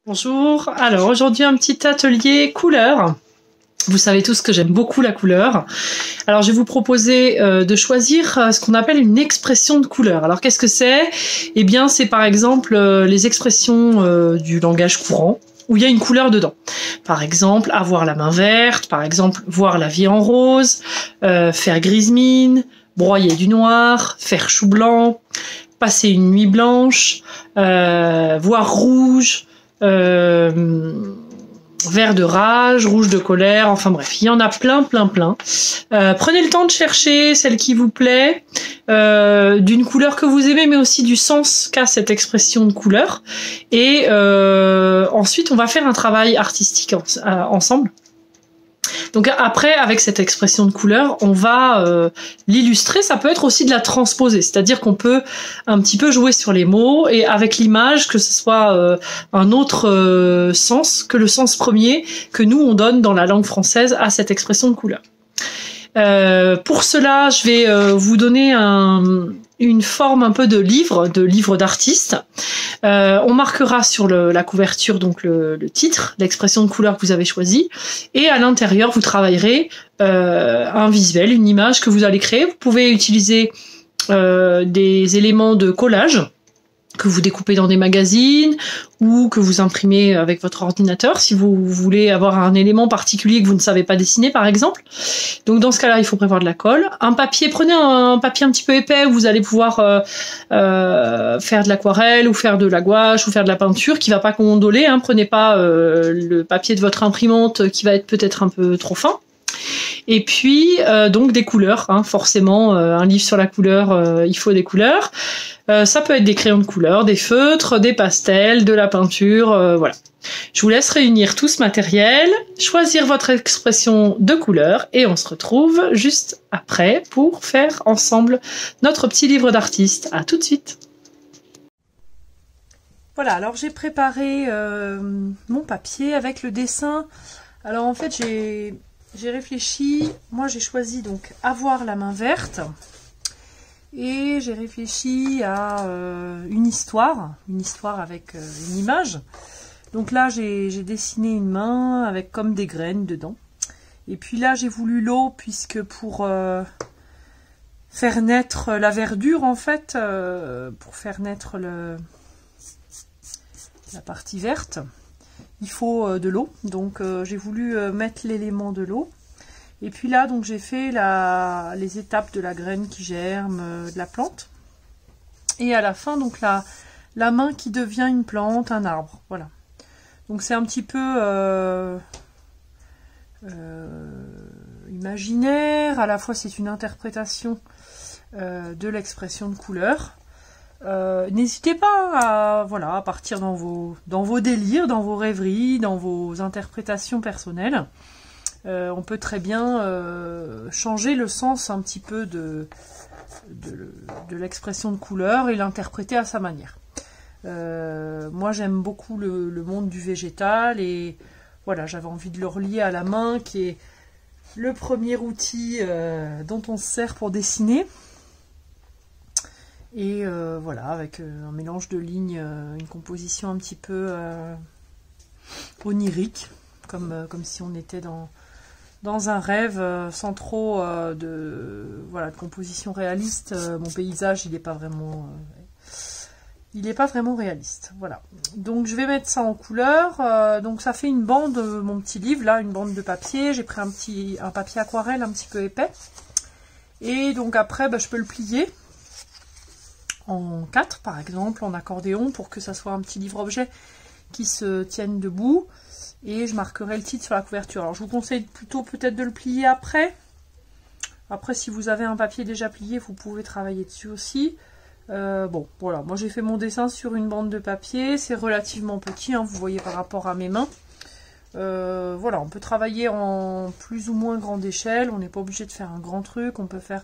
Bonjour, alors aujourd'hui un petit atelier couleur. Vous savez tous que j'aime beaucoup la couleur. Alors je vais vous proposer de choisir ce qu'on appelle une expression de couleur. Alors qu'est-ce que c'est? Eh bien c'est par exemple les expressions du langage courant où il y a une couleur dedans. Par exemple avoir la main verte, par exemple voir la vie en rose, faire grise mine, broyer du noir, faire chou blanc, passer une nuit blanche, voir rouge, vert de rage, rouge de colère, enfin bref, il y en a plein. Prenez le temps de chercher celle qui vous plaît, d'une couleur que vous aimez, mais aussi du sens qu'a cette expression de couleur. Et ensuite, on va faire un travail artistique ensemble. Donc après, avec cette expression de couleur, on va l'illustrer. Ça peut être aussi de la transposer, c'est-à-dire qu'on peut un petit peu jouer sur les mots et avec l'image, que ce soit un autre sens que le sens premier que nous, on donne dans la langue française à cette expression de couleur. Pour cela, je vais vous donner une forme un peu de livre d'artiste. On marquera sur la couverture donc le titre, l'expression de couleur que vous avez choisie, et à l'intérieur vous travaillerez un visuel, une image que vous allez créer. Vous pouvez utiliser des éléments de collage que vous découpez dans des magazines ou que vous imprimez avec votre ordinateur si vous voulez avoir un élément particulier que vous ne savez pas dessiner par exemple. Donc dans ce cas-là, il faut prévoir de la colle. Un papier, prenez un papier un petit peu épais où vous allez pouvoir faire de l'aquarelle ou faire de la gouache ou faire de la peinture qui va pas gondoler. Hein. Prenez pas le papier de votre imprimante qui va être peut-être un peu trop fin. Et puis donc des couleurs, hein, forcément un livre sur la couleur, il faut des couleurs. Ça peut être des crayons de couleur, des feutres, des pastels, de la peinture, voilà. Je vous laisse réunir tout ce matériel, choisir votre expression de couleur et on se retrouve juste après pour faire ensemble notre petit livre d'artiste. À tout de suite. Voilà, alors j'ai préparé mon papier avec le dessin. Alors en fait j'ai réfléchi, moi j'ai choisi donc avoir la main verte. Et j'ai réfléchi à une histoire avec une image. Donc là, j'ai dessiné une main avec comme des graines dedans. Et puis là, j'ai voulu l'eau, puisque pour faire naître la verdure, en fait, pour faire naître la partie verte, il faut de l'eau. Donc j'ai voulu mettre l'élément de l'eau. Et puis là, donc j'ai fait les étapes de la graine qui germe, de la plante. Et à la fin, donc la main qui devient une plante, un arbre. Voilà. Donc c'est un petit peu imaginaire. À la fois, c'est une interprétation de l'expression de couleur. N'hésitez pas à partir dans vos délires, dans vos rêveries, dans vos interprétations personnelles. On peut très bien changer le sens un petit peu de l'expression de couleur et l'interpréter à sa manière. Moi j'aime beaucoup le monde du végétal et voilà, j'avais envie de le relier à la main qui est le premier outil dont on se sert pour dessiner. Et voilà, avec un mélange de lignes, une composition un petit peu onirique, comme si on était dans un rêve sans trop de composition réaliste. Mon paysage, il n'est pas vraiment réaliste. Voilà. Donc je vais mettre ça en couleur. Donc ça fait une bande, mon petit livre là, une bande de papier. J'ai pris un papier aquarelle un petit peu épais. Et donc après, je peux le plier en 4 par exemple, en accordéon, pour que ça soit un petit livre-objet qui se tienne debout. Et je marquerai le titre sur la couverture. Alors je vous conseille plutôt peut-être de le plier après. Après, si vous avez un papier déjà plié, vous pouvez travailler dessus aussi. Bon, voilà, moi j'ai fait mon dessin sur une bande de papier. C'est relativement petit, hein, vous voyez par rapport à mes mains. Voilà, on peut travailler en plus ou moins grande échelle. On n'est pas obligé de faire un grand truc. On peut faire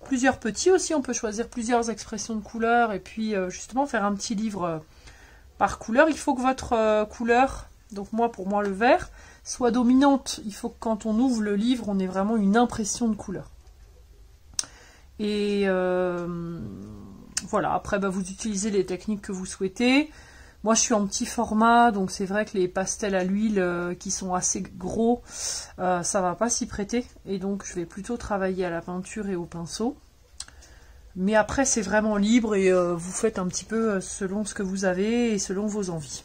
plusieurs petits aussi. On peut choisir plusieurs expressions de couleurs. Et puis justement faire un petit livre par couleur. Il faut que votre couleur... Donc pour moi le vert, soit dominante. Il faut que quand on ouvre le livre, on ait vraiment une impression de couleur. Et voilà, après vous utilisez les techniques que vous souhaitez. Moi, je suis en petit format, donc c'est vrai que les pastels à l'huile qui sont assez gros, ça va pas s'y prêter. Et donc, je vais plutôt travailler à la peinture et au pinceau. Mais après, c'est vraiment libre et vous faites un petit peu selon ce que vous avez et selon vos envies.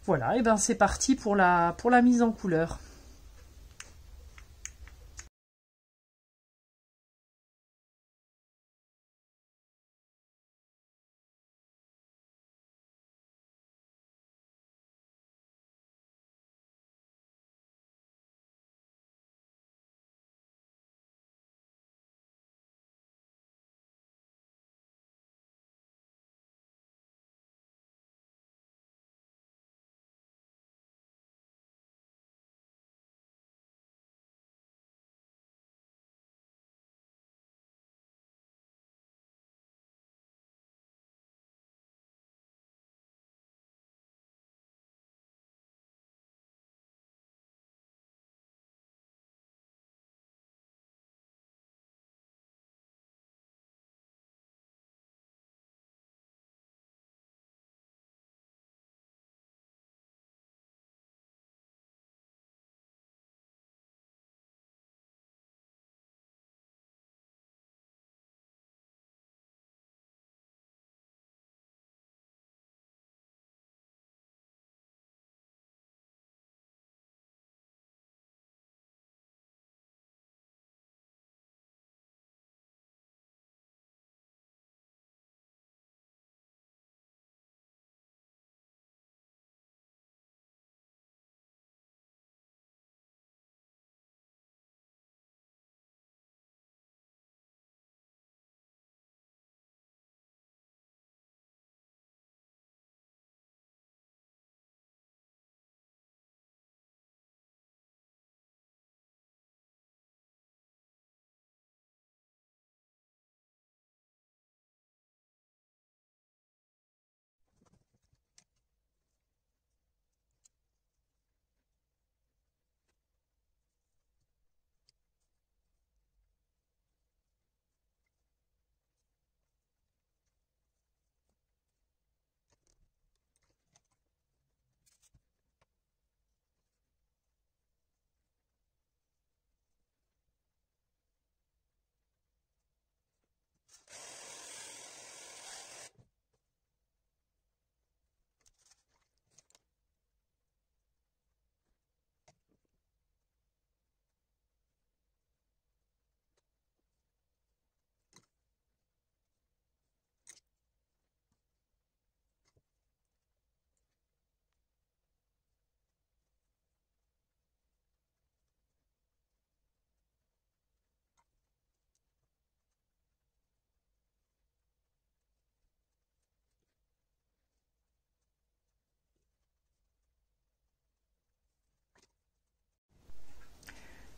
Voilà, et ben c'est parti pour la mise en couleur.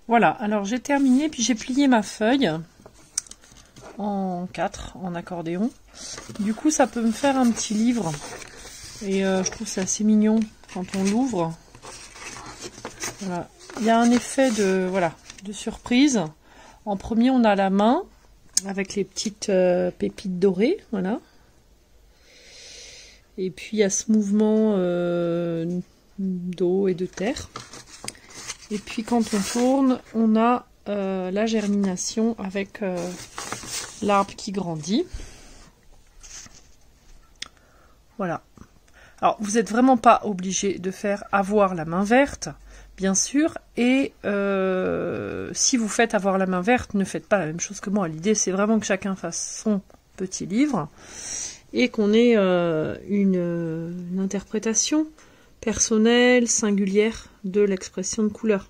Voilà, alors j'ai terminé, puis j'ai plié ma feuille en 4, en accordéon. Du coup, ça peut me faire un petit livre. Et je trouve c'est assez mignon quand on l'ouvre. Voilà. Il y a un effet de surprise. En premier, on a la main avec les petites pépites dorées. Voilà. Et puis, il y a ce mouvement d'eau et de terre. Et puis, quand on tourne, on a la germination avec l'arbre qui grandit. Voilà. Alors, vous n'êtes vraiment pas obligé de faire avoir la main verte, bien sûr. Et si vous faites avoir la main verte, ne faites pas la même chose que moi. L'idée, c'est vraiment que chacun fasse son petit livre et qu'on ait une interprétation personnelle, singulière de l'expression de couleur.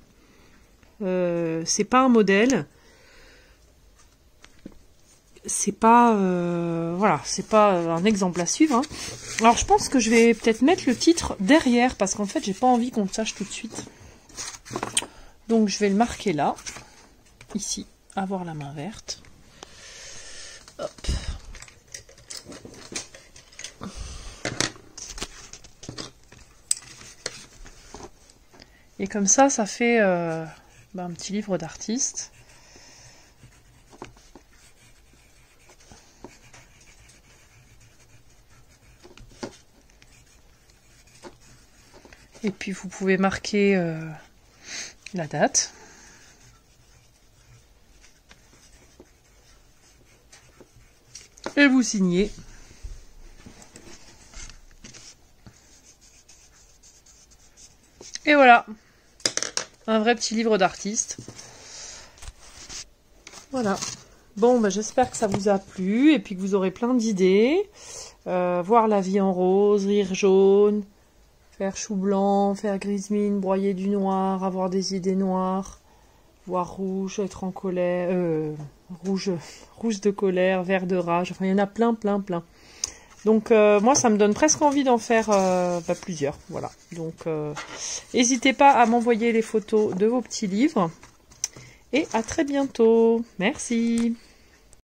C'est pas un modèle. C'est pas voilà, c'est pas un exemple à suivre. Hein. Alors je pense que je vais peut-être mettre le titre derrière parce qu'en fait j'ai pas envie qu'on le sache tout de suite. Donc je vais le marquer là, ici, avoir la main verte. Hop. Et comme ça fait un petit livre d'artiste. Et puis vous pouvez marquer la date. Et vous signez. Et voilà, un vrai petit livre d'artiste. Voilà. Bon, bah, j'espère que ça vous a plu et puis que vous aurez plein d'idées. Voir la vie en rose, rire jaune, faire chou blanc, faire grise mine, broyer du noir, avoir des idées noires, voir rouge, être en colère, rouge de colère, vert de rage. Enfin, il y en a plein. Donc moi, ça me donne presque envie d'en faire plusieurs. Voilà. Donc n'hésitez pas à m'envoyer les photos de vos petits livres. Et à très bientôt. Merci.